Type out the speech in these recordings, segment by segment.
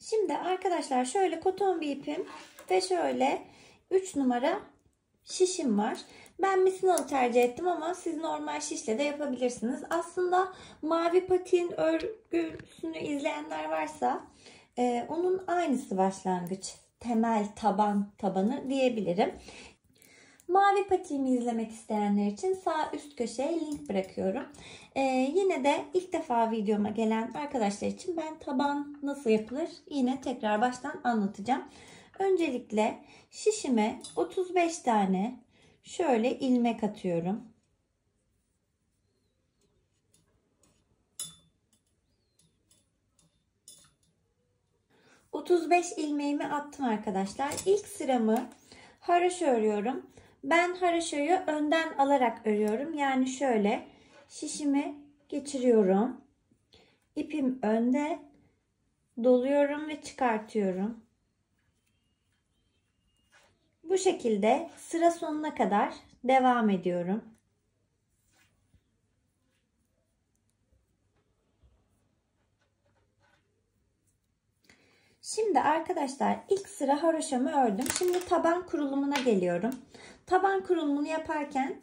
Şimdi arkadaşlar şöyle koton bir ipim ve şöyle 3 numara şişim var. Ben misinalı tercih ettim ama siz normal şişle de yapabilirsiniz. Aslında mavi patiğin örgüsünü izleyenler varsa onun aynısı başlangıç, temel, tabanı diyebilirim. Mavi patiğimi izlemek isteyenler için sağ üst köşeye link bırakıyorum. Yine de ilk defa videoma gelen arkadaşlar için ben taban nasıl yapılır yine tekrar baştan anlatacağım. Öncelikle şişime 35 tane şöyle ilmek atıyorum. ...35 ilmeğimi attım arkadaşlar. İlk sıramı haroşa örüyorum. Ben haroşayı önden alarak örüyorum. Yani şöyle şişimi geçiriyorum. İpim önde, doluyorum ve çıkartıyorum. Bu şekilde sıra sonuna kadar devam ediyorum. Şimdi arkadaşlar ilk sıra haroşamı ördüm. Şimdi taban kurulumuna geliyorum. Taban kurulumunu yaparken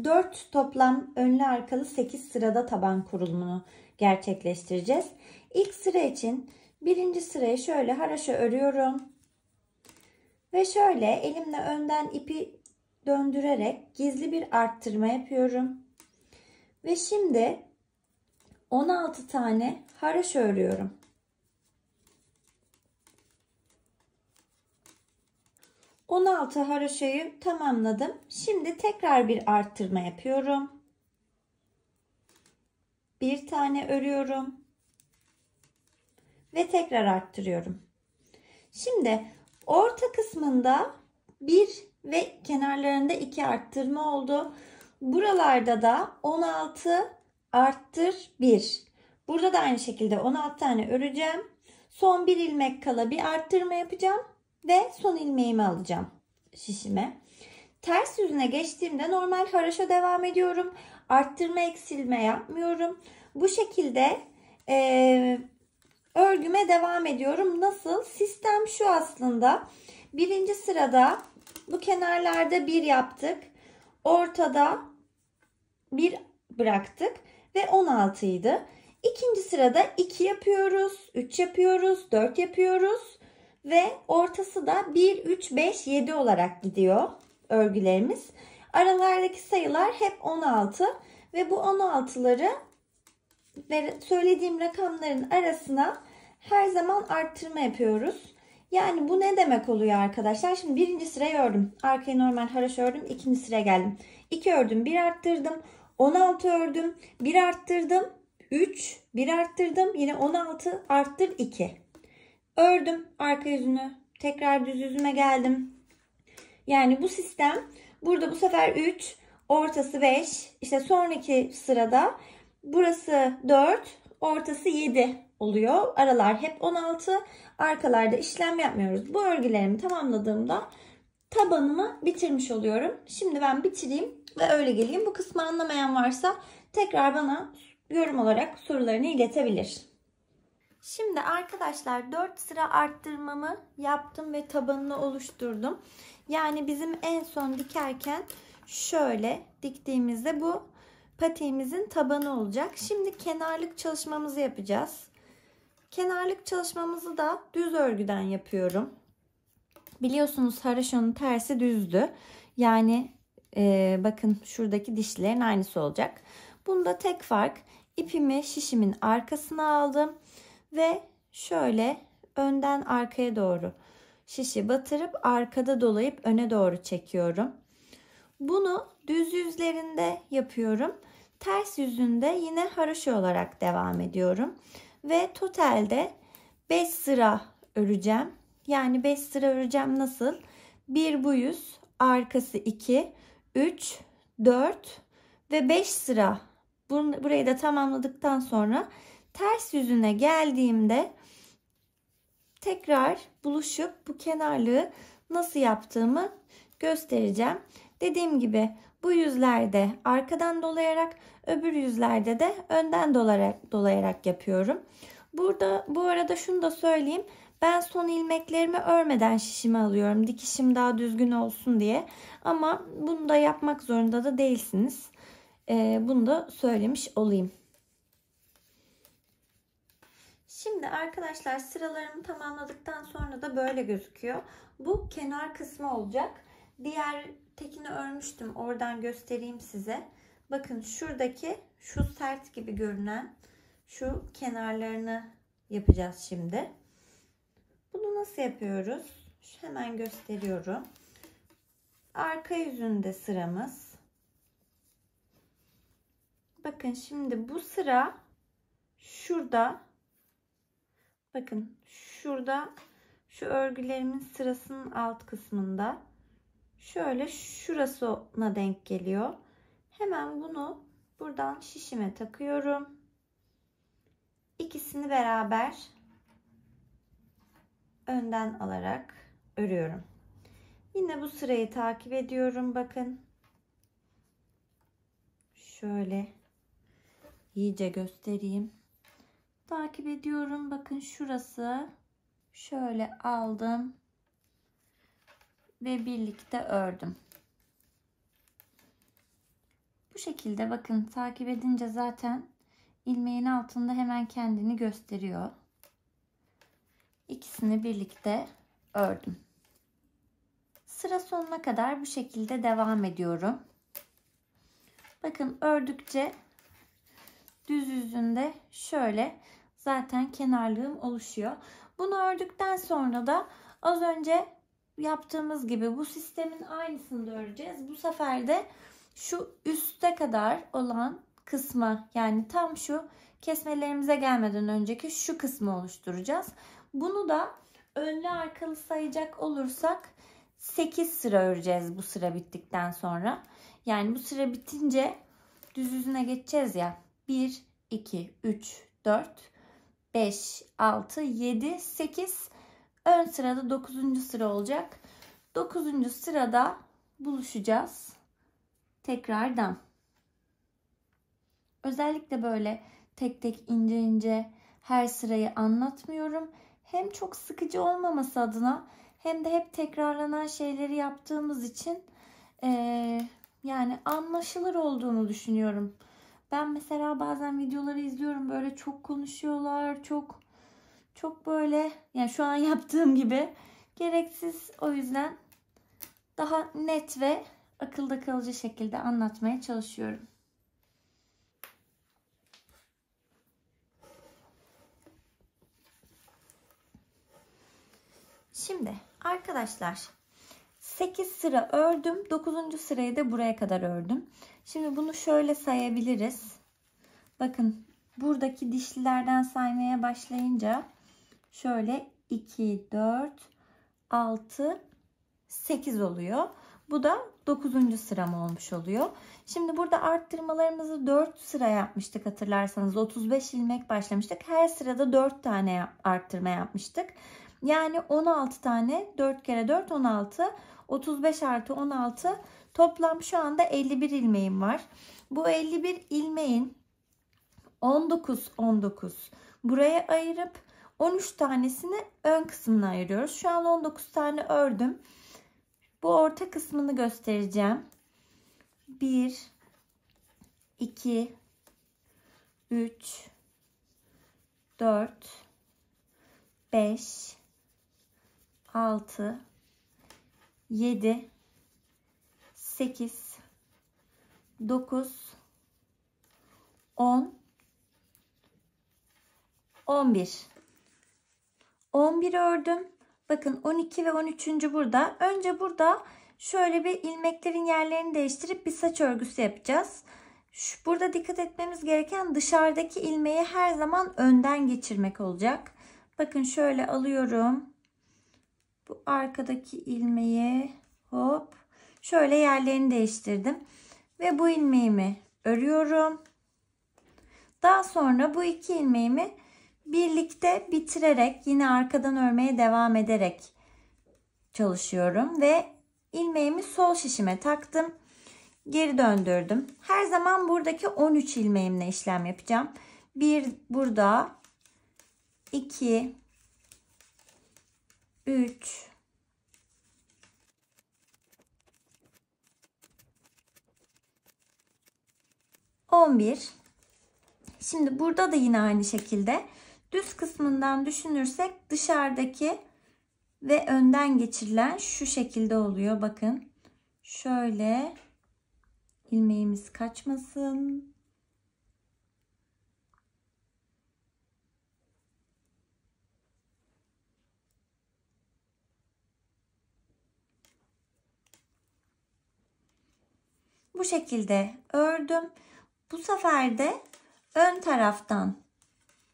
4 toplam önlü arkalı 8 sırada taban kurulumunu gerçekleştireceğiz. İlk sıra için birinci sırayı şöyle haroşa örüyorum. Ve şöyle elimle önden ipi döndürerek gizli bir arttırma yapıyorum. Ve şimdi 16 tane haroşa örüyorum. 16 haroşayı tamamladım. Şimdi tekrar bir arttırma yapıyorum. Bir tane örüyorum. Ve tekrar arttırıyorum. Şimdi orta kısmında 1 ve kenarlarında 2 arttırma oldu. Buralarda da 16 arttır 1. Burada da aynı şekilde 16 tane öreceğim. Son bir ilmek kala bir arttırma yapacağım. Ve son ilmeğimi alacağım şişime. Ters yüzüne geçtiğimde normal haroşa devam ediyorum. Arttırma eksilme yapmıyorum. Bu şekilde örgüme devam ediyorum. Nasıl? Sistem şu aslında. Birinci sırada bu kenarlarda 1 yaptık. Ortada 1 bıraktık. Ve 16 idi. İkinci sırada 2 yapıyoruz. 3 yapıyoruz. 4 yapıyoruz. Ve ortası da 1, 3, 5, 7 olarak gidiyor örgülerimiz. Aralardaki sayılar hep 16 ve bu 16'ları ve söylediğim rakamların arasına her zaman arttırma yapıyoruz. Yani bu ne demek oluyor arkadaşlar? Şimdi birinci sırayı ördüm. Arkayı normal haroşa ördüm. İkinci sıraya geldim. 2 ördüm, 1 arttırdım. 16 ördüm, 1 arttırdım. 3, 1 arttırdım. Yine 16 arttır 2. Ördüm arka yüzünü. Tekrar düz yüzüme geldim. Yani bu sistem burada bu sefer 3, ortası 5. İşte sonraki sırada burası 4, ortası 7 oluyor. Aralar hep 16. Arkalarda işlem yapmıyoruz. Bu örgülerimi tamamladığımda tabanımı bitirmiş oluyorum. Şimdi ben bitireyim ve öyle geleyim. Bu kısmı anlamayan varsa tekrar bana yorum olarak sorularını iletebilir. Şimdi arkadaşlar 4 sıra arttırmamı yaptım ve tabanını oluşturdum. Yani bizim en son dikerken şöyle diktiğimizde bu patiğimizin tabanı olacak. Şimdi kenarlık çalışmamızı yapacağız. Kenarlık çalışmamızı da düz örgüden yapıyorum. Biliyorsunuz haroşanın tersi düzdü. Yani bakın şuradaki dişlerin aynısı olacak. Bunda tek fark ipimi şişimin arkasına aldım. Ve şöyle önden arkaya doğru şişi batırıp arkada dolayıp öne doğru çekiyorum. Bunu düz yüzlerinde yapıyorum. Ters yüzünde yine haroşa olarak devam ediyorum. Ve totalde 5 sıra öreceğim. Yani 5 sıra öreceğim nasıl? 1 bu yüz, arkası 2, 3, 4 ve 5 sıra. Burayı da tamamladıktan sonra ters yüzüne geldiğimde tekrar buluşup bu kenarlığı nasıl yaptığımı göstereceğim. Dediğim gibi bu yüzlerde arkadan dolayarak, öbür yüzlerde de önden dolayarak yapıyorum. Burada bu arada şunu da söyleyeyim. Ben son ilmeklerimi örmeden şişimi alıyorum. Dikişim daha düzgün olsun diye. Ama bunu da yapmak zorunda da değilsiniz. Bunu da söylemiş olayım. Şimdi arkadaşlar sıralarımı tamamladıktan sonra da böyle gözüküyor. Bu kenar kısmı olacak. Diğer tekini örmüştüm. Oradan göstereyim size. Bakın şuradaki şu sert gibi görünen şu kenarlarını yapacağız şimdi. Bunu nasıl yapıyoruz? Hemen gösteriyorum. Arka yüzünde sıramız. Bakın şimdi bu sıra şurada. Bakın şurada şu örgülerimin sırasının alt kısmında. Şöyle şurasına denk geliyor. Hemen bunu buradan şişime takıyorum. İkisini beraber önden alarak örüyorum. Yine bu sırayı takip ediyorum. Bakın. Şöyle iyice göstereyim. Takip ediyorum. Bakın şurası. Şöyle aldım. Ve birlikte ördüm. Bu şekilde bakın takip edince zaten ilmeğin altında hemen kendini gösteriyor. İkisini birlikte ördüm. Sıra sonuna kadar bu şekilde devam ediyorum. Bakın ördükçe düz yüzünde şöyle zaten kenarlığım oluşuyor. Bunu ördükten sonra da az önce yaptığımız gibi bu sistemin aynısını da öreceğiz. Bu sefer de şu üste kadar olan kısmı, yani tam şu kesmelerimize gelmeden önceki şu kısmı oluşturacağız. Bunu da önlü arkalı sayacak olursak 8 sıra öreceğiz bu sıra bittikten sonra. Yani bu sıra bitince düz yüzüne geçeceğiz ya. 1, 2, 3, 4, 5, 6, 7, 8. Ön sırada 9. sıra olacak. 9. sırada buluşacağız. Tekrardan. Özellikle böyle tek tek ince ince her sırayı anlatmıyorum. Hem çok sıkıcı olmaması adına hem de hep tekrarlanan şeyleri yaptığımız için yani anlaşılır olduğunu düşünüyorum. Ben mesela bazen videoları izliyorum, böyle çok konuşuyorlar, çok böyle, yani şu an yaptığım gibi gereksiz. O yüzden daha net ve akılda kalıcı şekilde anlatmaya çalışıyorum. Şimdi arkadaşlar 8 sıra ördüm. 9. sırayı da buraya kadar ördüm. Şimdi bunu şöyle sayabiliriz. Bakın buradaki dişlilerden saymaya başlayınca şöyle 2, 4, 6, 8 oluyor. Bu da 9. sıram olmuş oluyor. Şimdi burada arttırmalarımızı 4 sıra yapmıştık hatırlarsanız. 35 ilmek başlamıştık. Her sırada 4 tane arttırma yapmıştık. Yani 16 tane, 4 kere 4 16, 35 artı 16, toplam şu anda 51 ilmeğim var. Bu 51 ilmeğin 19 buraya ayırıp 13 tanesini ön kısmına ayırıyoruz. Şu an 19 tane ördüm. Bu orta kısmını göstereceğim. 1, 2, 3, 4, 5, 6, 7, 8, 9, 10, 11. 11 ördüm. Bakın 12 ve 13. burada. Önce burada şöyle bir ilmeklerin yerlerini değiştirip bir saç örgüsü yapacağız. Burada dikkat etmemiz gereken dışarıdaki ilmeği her zaman önden geçirmek olacak. Bakın şöyle alıyorum. Bu arkadaki ilmeği hop şöyle yerlerini değiştirdim. Ve bu ilmeğimi örüyorum. Daha sonra bu iki ilmeğimi birlikte bitirerek yine arkadan örmeye devam ederek çalışıyorum ve ilmeğimi sol şişime taktım. Geri döndürdüm. Her zaman buradaki 13 ilmeğimle işlem yapacağım. Bir burada, 2, 3, 11. Şimdi burada da yine aynı şekilde düz kısmından düşünürsek dışarıdaki ve önden geçirilen şu şekilde oluyor. Bakın şöyle, ilmeğimiz kaçmasın. Bu şekilde ördüm. Bu sefer de ön taraftan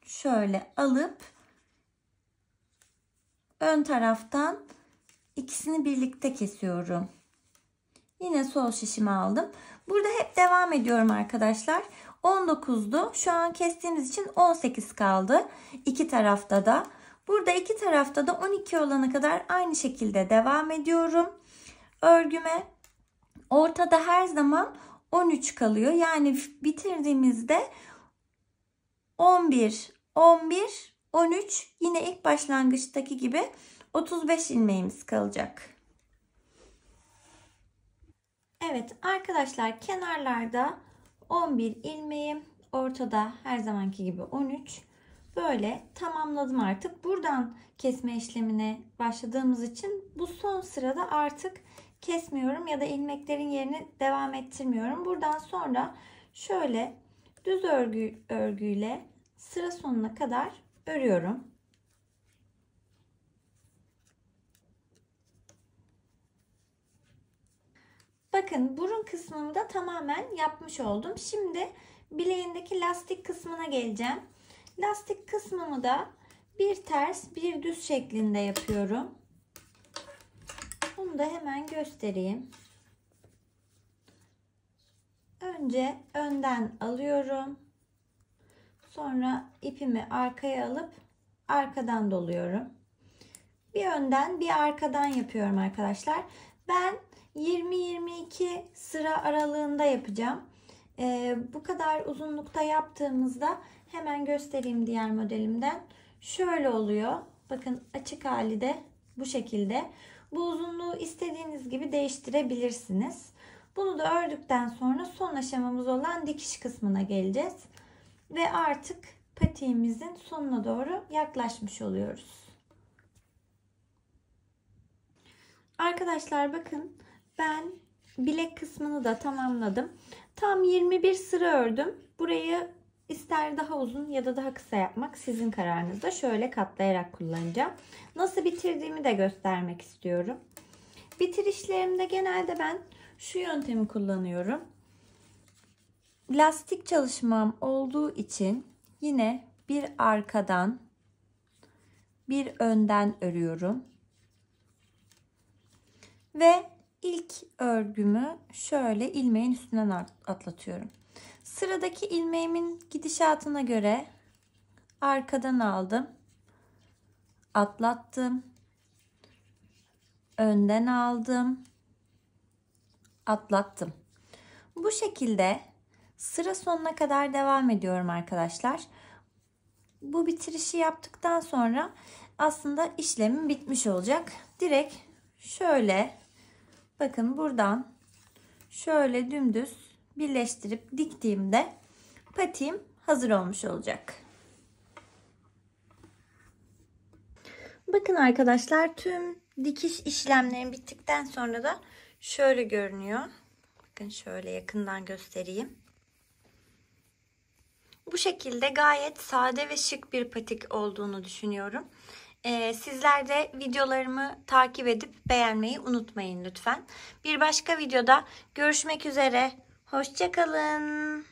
şöyle alıp ön taraftan ikisini birlikte kesiyorum. Yine sol şişimi aldım. Burada hep devam ediyorum arkadaşlar. 19'du. Şu an kestiğimiz için 18 kaldı. İki tarafta da. Burada iki tarafta da 12 olana kadar aynı şekilde devam ediyorum. Örgüme ortada her zaman 13 kalıyor. Yani bitirdiğimizde 11, 11, 13, yine ilk başlangıçtaki gibi 35 ilmeğimiz kalacak. Evet arkadaşlar, kenarlarda 11 ilmeğim, ortada her zamanki gibi 13. Böyle tamamladım artık. Buradan kesme işlemine başladığımız için bu son sırada artık kesmiyorum ya da ilmeklerin yerini devam ettirmiyorum. Buradan sonra şöyle düz örgüyle sıra sonuna kadar örüyorum. Bakın burun kısmını da tamamen yapmış oldum. Şimdi bileğindeki lastik kısmına geleceğim. Lastik kısmımı da bir ters bir düz şeklinde yapıyorum. Bunu da hemen göstereyim. Önce önden alıyorum. Sonra ipimi arkaya alıp arkadan doluyorum. Bir önden bir arkadan yapıyorum arkadaşlar. Ben 20-22 sıra aralığında yapacağım. Bu kadar uzunlukta yaptığımızda hemen göstereyim diğer modelimden. Şöyle oluyor. Bakın açık hali de bu şekilde. Bu uzunluğu istediğiniz gibi değiştirebilirsiniz. Bunu da ördükten sonra son aşamamız olan dikiş kısmına geleceğiz. Ve artık patiğimizin sonuna doğru yaklaşmış oluyoruz. Arkadaşlar bakın, ben bilek kısmını da tamamladım. Tam 21 sıra ördüm. Burayı ister daha uzun ya da daha kısa yapmak sizin kararınızda. Şöyle katlayarak kullanacağım. Nasıl bitirdiğimi de göstermek istiyorum. Bitirişlerimde genelde ben şu yöntemi kullanıyorum. Lastik çalışmam olduğu için yine bir arkadan bir önden örüyorum. Ve ilk örgümü şöyle ilmeğin üstünden atlatıyorum. Sıradaki ilmeğimin gidişatına göre arkadan aldım, atlattım, önden aldım, atlattım. Bu şekilde sıra sonuna kadar devam ediyorum arkadaşlar. Bu bitirişi yaptıktan sonra aslında işlemim bitmiş olacak. Direkt şöyle bakın, buradan şöyle dümdüz birleştirip diktiğimde patiğim hazır olmuş olacak. Bakın arkadaşlar, tüm dikiş işlemlerim bittikten sonra da şöyle görünüyor. Bakın şöyle yakından göstereyim. Bu şekilde gayet sade ve şık bir patik olduğunu düşünüyorum. Sizler de videolarımı takip edip beğenmeyi unutmayın lütfen. Bir başka videoda görüşmek üzere. Hoşça kalın.